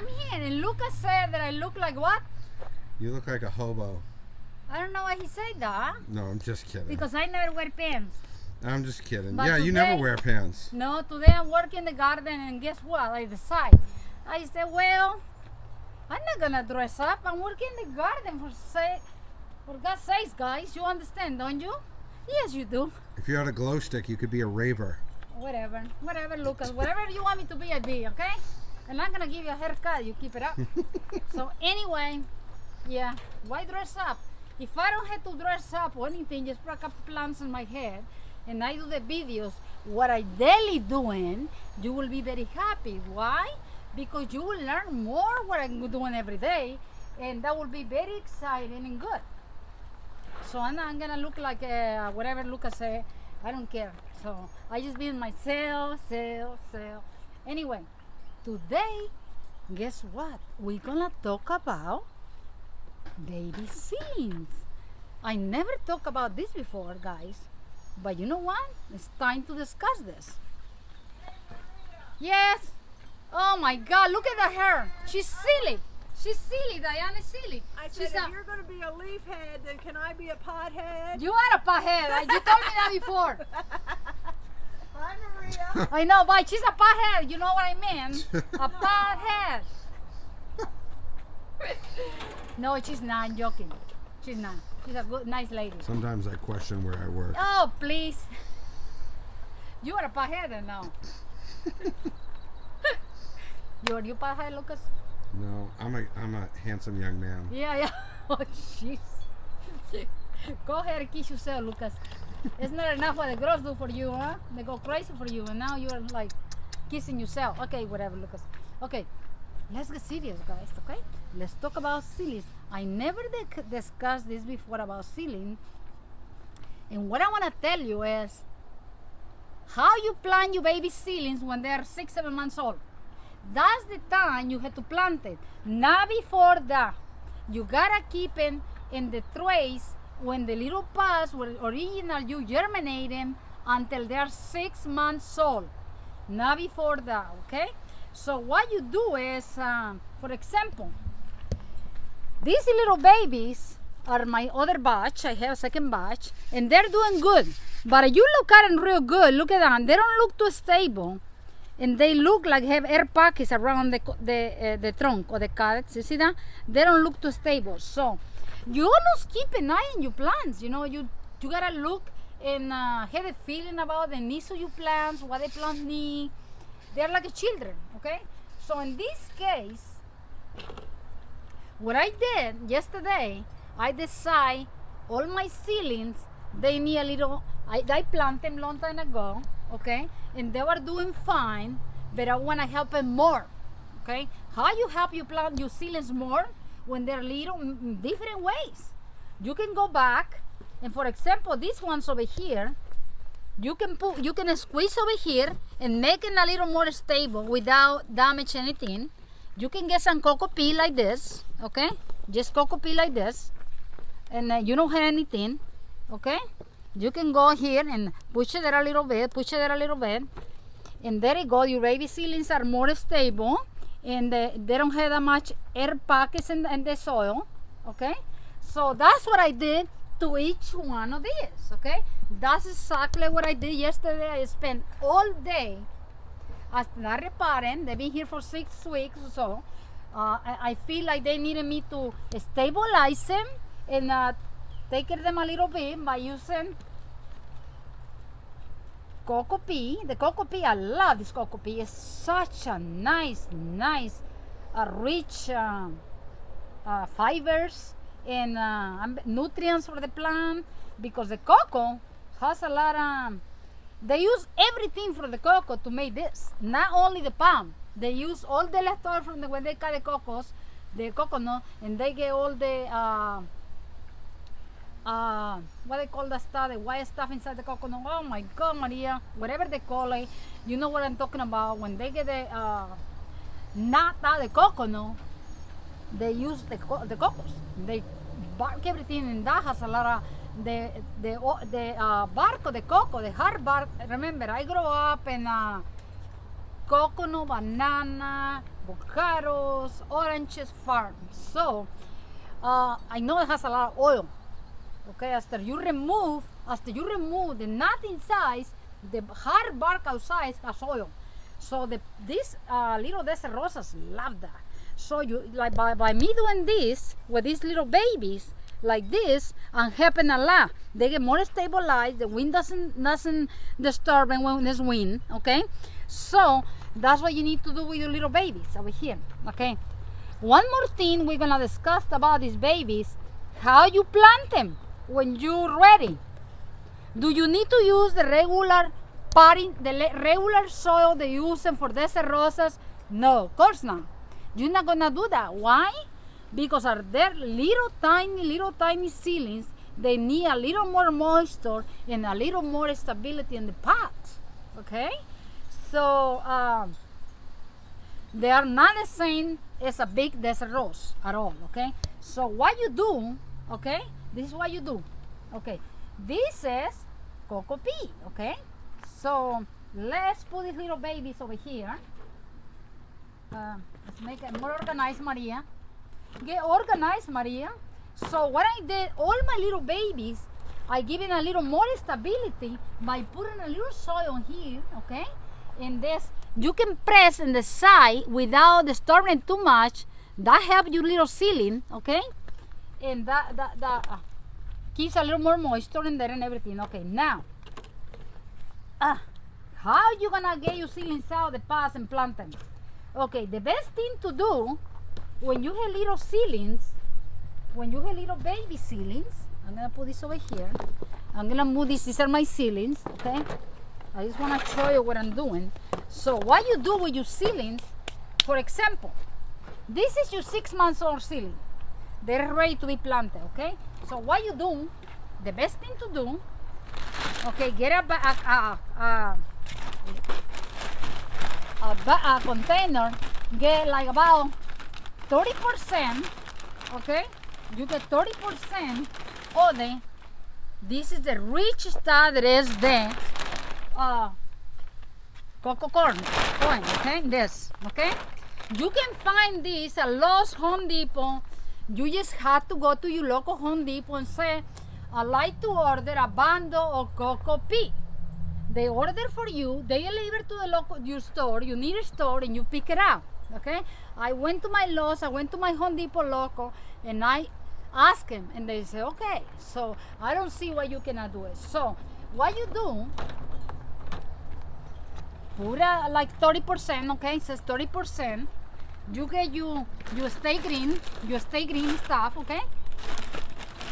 come here. And Lucas said that I look like what? You look like a hobo. I don't know why he said that. No, I'm just kidding. Because I never wear pants. I'm just kidding. But Yeah, you today- never wear pants. No, today I'm working in the garden, and guess what? I decide. I said, well, I'm not gonna dress up. I'm working in the garden for God's sakes, guys. You understand, don't you? Yes, you do. If you had a glow stick, you could be a raver. Whatever, Lucas. Whatever you want me to be, I be, okay? And I'm gonna give you a haircut. You keep it up. So anyway, yeah. Why dress up? If I don't have to dress up or anything, just put a couple plants in my head, and I do the videos, what I daily doing, you will be very happy. Why? Because you will learn more what I'm doing every day, and that will be very exciting and good. So I'm not gonna look like whatever Lucas say. I don't care. So I just be myself. Anyway, today, guess what? We're gonna talk about baby seedlings. I never talked about this before, guys. But you know what? It's time to discuss this. Yes. Oh my God! Look at the hair. She's silly. She's silly. Diana's silly. I said, if you're going to be a leaf head, then can I be a pot head? You are a pothead. You told me that before. Hi, Maria. I know, but she's a pothead. You know what I mean? A pothead. No, she's not. I'm joking. She's not. She's a good, nice lady. Sometimes I question where I work. Oh, please. You are a pothead now. You pothead, Lucas? No, I'm a handsome young man. Yeah. Oh, jeez. Go ahead and kiss yourself, Lucas. It's not enough what the girls do for you, huh? They go crazy for you, and now you're like kissing yourself. Okay, whatever, Lucas. Okay, let's get serious, guys, okay? Let's talk about ceilings. I never discussed this before about ceiling. And what I want to tell you is how you plant your baby ceilings when they're 6-7 months old. That's the time you have to plant it. Not before that. You gotta keep it in the trays when the little pods were original. You germinate them until they're 6 months old. Not before that, okay? So what you do is, for example, these little babies are my other batch. I have a second batch, and they're doing good. But if you look at them real good, look at them. They don't look too stable. And they look like have air pockets around the trunk or the calyx. You see that? They don't look too stable. So you always keep an eye on your plants. You know, you gotta look and have a feeling about the needs of your plants, what the plants need. They're like children, okay? So in this case, what I did yesterday, I decided all my ceilings, they need a little, I planted them long time ago, okay? And they were doing fine, but I want to help them more, okay? How you help you plant your ceilings more when they're little in different ways. You can go back, and for example, these ones over here, you can squeeze over here and make it a little more stable without damage anything. You can get some cocoa pea like this, okay? Just cocoa pea like this, and you don't have anything, okay? You can go here and push it there a little bit, and there you go. Your baby ceilings are more stable, and they don't have that much air pockets in the soil, okay? So that's what I did to each one of these, okay? That's exactly what I did yesterday. I spent all day not repairing. They've been here for 6 weeks or so. I feel like they needed me to stabilize them and take care of them a little bit by using cocoa pea. The cocoa pea, I love this cocoa pea. It's such a nice, rich fibers and nutrients for the plant, because the cocoa has a lot of, they use everything for the cocoa to make this, not only the palm. They use all the leftover from when they cut the coconut, and they get all the what they call the stuff, the white stuff inside the coconut. Oh my God, Maria, whatever they call it, you know what I'm talking about. When they get the nut out of the coconut, they use the cocos. They bark everything, and that has a lot of the bark of the cocoa, the hard bark. Remember, I grew up in coconut, banana, avocados, oranges farm. So I know it has a lot of oil. Okay, after you remove the nut inside, the hard bark outside has oil. So these little desert rosas love that. So you like by me doing this with these little babies like this and helping a lot, they get more stabilized. The wind doesn't disturb them when there's wind. Okay, so that's what you need to do with your little babies over here. Okay, one more thing we're gonna discuss about these babies: how you plant them when you're ready. Do you need to use the regular potting, regular soil they use them for desert rosas? No, of course not. You're not gonna do that. Why? Because are there little tiny seedlings, they need a little more moisture and a little more stability in the pot. Okay, so they are not the same as a big desert rose at all. Okay, so what you do, okay, this is what you do. Okay, this is cocoa peat. Okay, so let's put these little babies over here. Let's make it more organized, Maria. Get organized, Maria. So what I did, all my little babies, I give it a little more stability by putting a little soil here, okay? And this, you can press in the side without disturbing too much. That helps your little ceiling, okay? And that keeps a little more moisture in there and everything. Okay, now, how you gonna get your ceilings out of the pots and plant them? Okay, the best thing to do when you have little ceilings, when you have little baby ceilings, I'm gonna put this over here. I'm gonna move this. These are my ceilings, okay? I just wanna show you what I'm doing. So what you do with your ceilings, for example, this is your 6 months old ceiling. They're ready to be planted, okay? So what you do, the best thing to do, okay, get a container, get like about 30%, okay? You get 30% of this is the rich stuff that is the cocoa corn, okay? This, okay? You can find this at Lowe's, Home Depot. You just have to go to your local Home Depot and say, I'd like to order a bundle of cocoa peat. They order for you, they deliver to the local your store, you need a store, and you pick it up. Okay? I went to my Lowe's, I went to my Home Depot local, and I asked them, and they say, okay. So I don't see why you cannot do it. So what you do, put like 30%, okay? It says 30%. You get your stay green stuff, okay?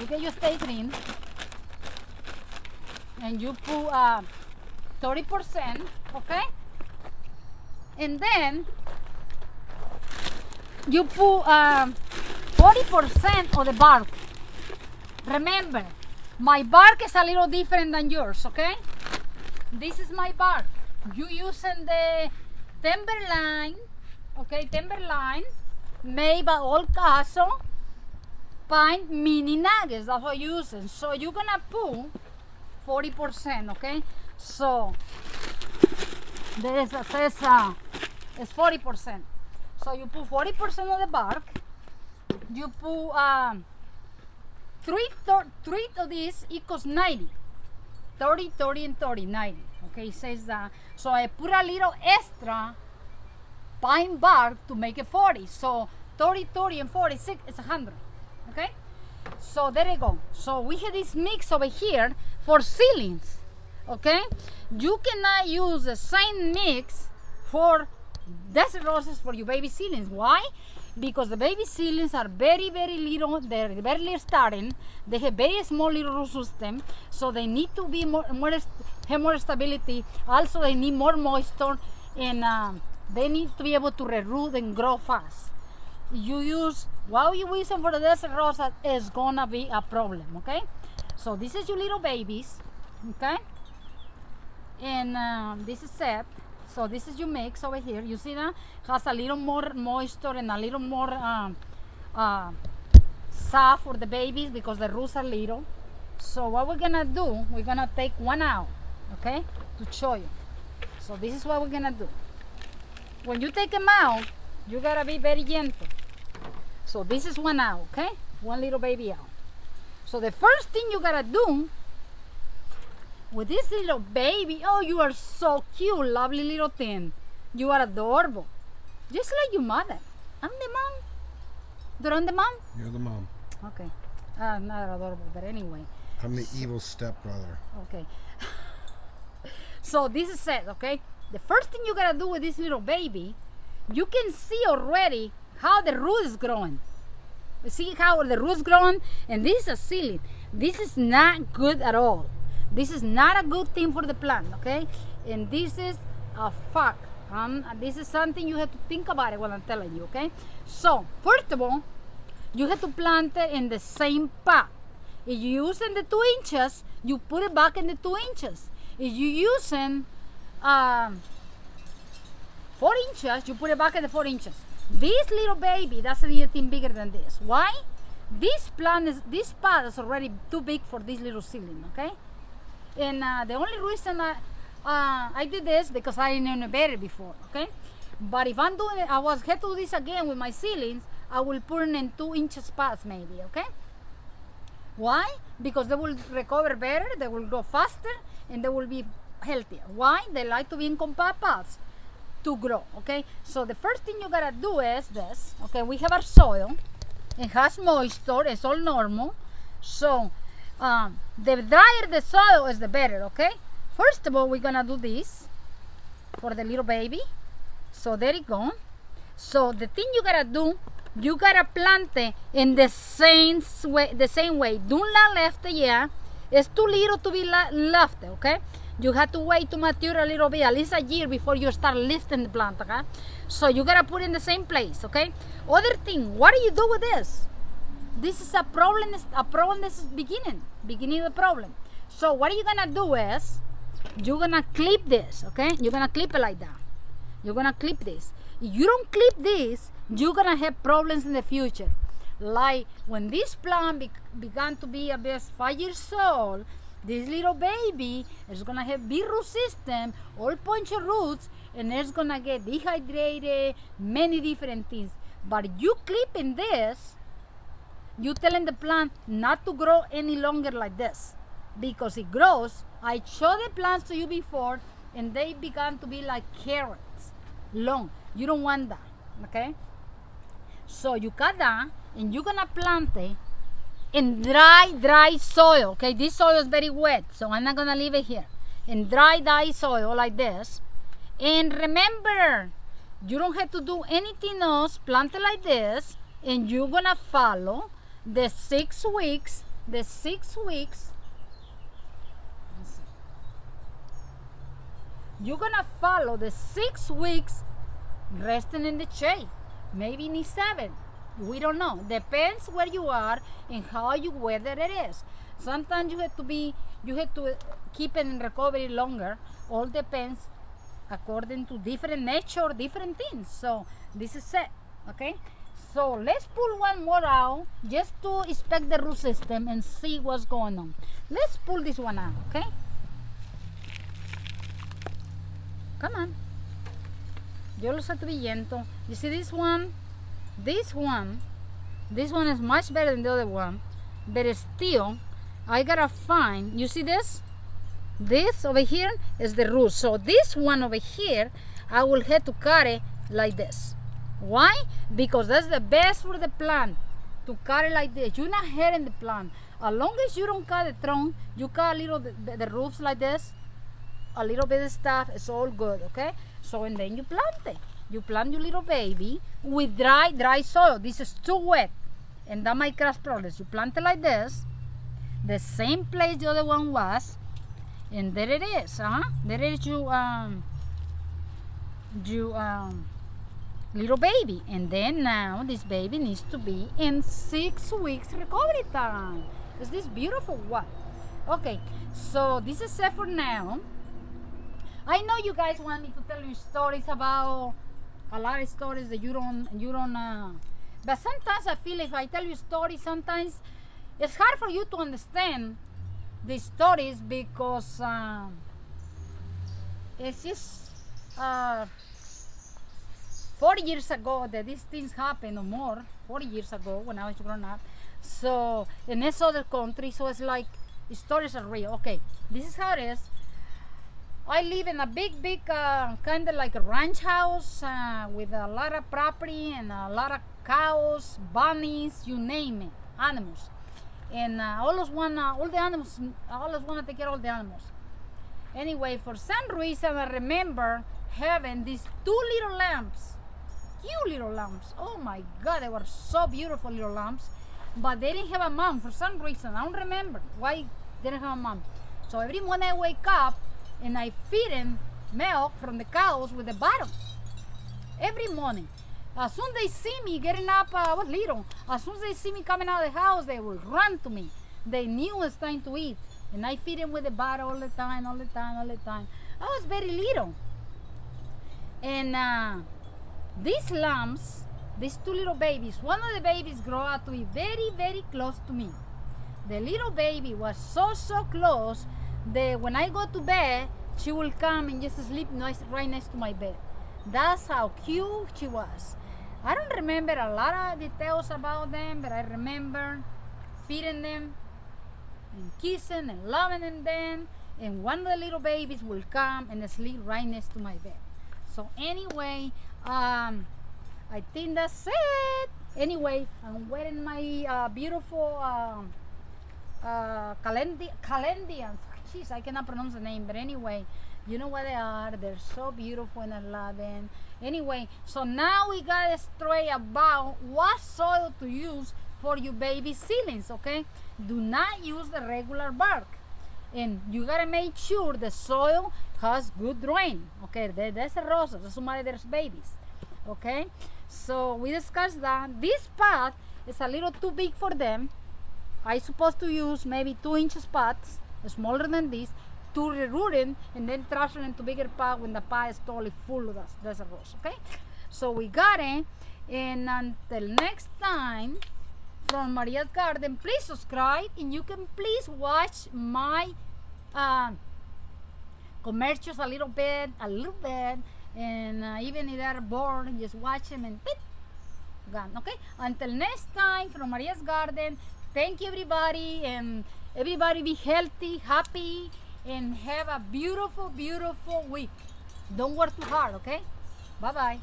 You get your stay green, and you put 30%, okay? And then you put 40% of the bark. Remember, my bark is a little different than yours, okay? This is my bark. You using the timberland, okay? Timberland made by Old Castle pine mini nuggets. That's what you're using. So you're gonna put 40%, okay? So there is a says it's 40%. So you put 40% of the bark. You put 3 of this equals 90. 30, 30, and 30, 90. Okay, it says that. So I put a little extra pine bark to make it 40. So 30, 30, and 46 is 100. Okay? So there you go. So we have this mix over here for ceilings. Okay? You cannot use the same mix for desert roses for your baby ceilings. Why? Because the baby ceilings are very, very little. They're barely starting. They have very small little root system, so they need to be have more stability. Also, they need more moisture, and they need to be able to reroot and grow fast. You use what you use for the desert rosa is gonna be a problem. Okay, so this is your little babies. Okay, and this is set. So this is your mix over here. You see that has a little more moisture and a little more soft for the babies because the roots are little. So what we're gonna do, we're gonna take one out, okay, to show you. So this is what we're gonna do. when you take them out, you gotta be very gentle. So this is one out, okay? One little baby out. So the first thing you gotta do with this little baby, oh, you are so cute, lovely little thing. You are adorable. Just like your mother. I'm the mom. But I'm the mom? You're the mom. Okay. Not adorable, but anyway. I'm the evil stepbrother. Okay. So this is it, okay? The first thing you gotta do with this little baby, you can see already how the root is growing. You see how the root's growing? And this is a seedling. This is not good at all. This is not a good thing for the plant, okay? And this is a fact. This is something you have to think about it when I'm telling you, okay? So, first of all, you have to plant it in the same pot. If you're using the 2 inches, you put it back in the 2 inches. If you're using 4 inches, you put it back in the 4 inches. This little baby doesn't need anything bigger than this. Why? This pot is already too big for this little seedling, okay? And the only reason I did this because I didn't know better before, okay? But if I'm doing it, I was had to do this again with my seedlings, I will put it in 2 inches pots maybe, okay? Why? Because they will recover better, they will grow faster, and they will be healthier. Why? They like to be in compact pots to grow, okay? So the first thing you gotta do is this, okay? We have our soil, it has moisture, it's all normal. So the drier the soil is the better, okay? First of all, we're gonna do this for the little baby. So there you go. So the thing you gotta do, you gotta plant it in the same way. Do not left it yet. It's too little to be left, okay? You have to wait to mature a little bit, at least a year before you start lifting the plant, okay? So you gotta put it in the same place, okay? Other thing, what do you do with this? This is a problem. This is beginning of the problem. So what you're gonna do is, you're gonna clip this, okay? You're gonna clip it like that. You're gonna clip this. If you don't clip this, you're gonna have problems in the future. Like when this plant began to be about 5 years old, this little baby is gonna have big root system, all puncture roots, and it's gonna get dehydrated, many different things. But you clipping this, you telling the plant not to grow any longer like this, because it grows. I showed the plants to you before, and they began to be like carrots, long. You don't want that, okay? So you cut that, and you're gonna plant it in dry soil, okay? This soil is very wet, so I'm not gonna leave it here. In dry soil like this. And remember, you don't have to do anything else. Plant it like this, and you're gonna follow the 6 weeks. You're gonna follow the 6 weeks resting in the shade. Maybe need 7. We don't know. Depends where you are and how you weather it is. Sometimes you have to keep it in recovery longer. All depends according to different nature, different things. So this is it, okay? So let's pull one more out just to inspect the root system and see what's going on. Let's pull this one out, okay? Come on. Yo los have to be gentle. You see this one? This one is much better than the other one, but still, I gotta find, you see this? This over here is the root. So this one over here, I will have to cut it like this. Why? Because that's the best for the plant, to cut it like this. You're not hurting the plant. As long as you don't cut the trunk, you cut a little the roots like this, a little bit of stuff, it's all good, okay? So, and then you plant it. You plant your little baby with dry soil. This is too wet, and that might cause problems. You plant it like this, the same place the other one was, and there it is, There is your little baby. And then now this baby needs to be in 6 weeks recovery time. Is this beautiful? What? Okay, so this is it for now. I know you guys want me to tell you stories about a lot of stories that you don't but sometimes I feel if I tell you stories, sometimes it's hard for you to understand the stories because it's just 40 years ago that these things happened or more, 40 years ago when I was growing up. So in this other country, so it's like stories are real. Okay, this is how it is. I live in a big kind of like a ranch house with a lot of property and a lot of cows, bunnies, you name it, animals. And I always want all the animals, I always want to take care of all the animals. Anyway, for some reason I remember having these two little lambs, cute little lambs. Oh my God, they were so beautiful little lambs, but they didn't have a mom for some reason. I don't remember why they didn't have a mom. So every morning I wake up and I feed them milk from the cows with the bottom. Every morning. As soon as they see me getting up, I was little. As soon as they see me coming out of the house, they will run to me. They knew it's time to eat. And I feed them with the bottle all the time, all the time, all the time. I was very little. And these lambs, these two little babies, one of the babies grew up to be very close to me. The little baby was so close that when I go to bed, she will come and just sleep right next to my bed. That's how cute she was. I don't remember a lot of details about them, but I remember feeding them and kissing and loving them then. And one of the little babies will come and sleep right next to my bed. So anyway, I think that's it. Anyway, I'm wearing my beautiful calendians. Jeez, I cannot pronounce the name, but anyway, you know what they are. They're so beautiful and I love them. Anyway, so now we got straight about what soil to use for your baby seedlings, okay? Do not use the regular bark. And you gotta make sure the soil has good drain, okay? There's a roses, there's somebody, there's babies, okay? So we discussed that. This pot is a little too big for them. I supposed to use maybe 2-inch pots, smaller than this, to reroot it and then transfer it into bigger pot when the pot is totally full of that's a rose, okay? So we got it, and until next time from Maria's Garden, please subscribe and you can please watch my commercials a little bit, and even if they're bored, just watch them and gone, okay? Until next time from Maria's Garden, thank you everybody, and everybody be healthy, happy, and have a beautiful week. Don't work too hard, okay? Bye-bye.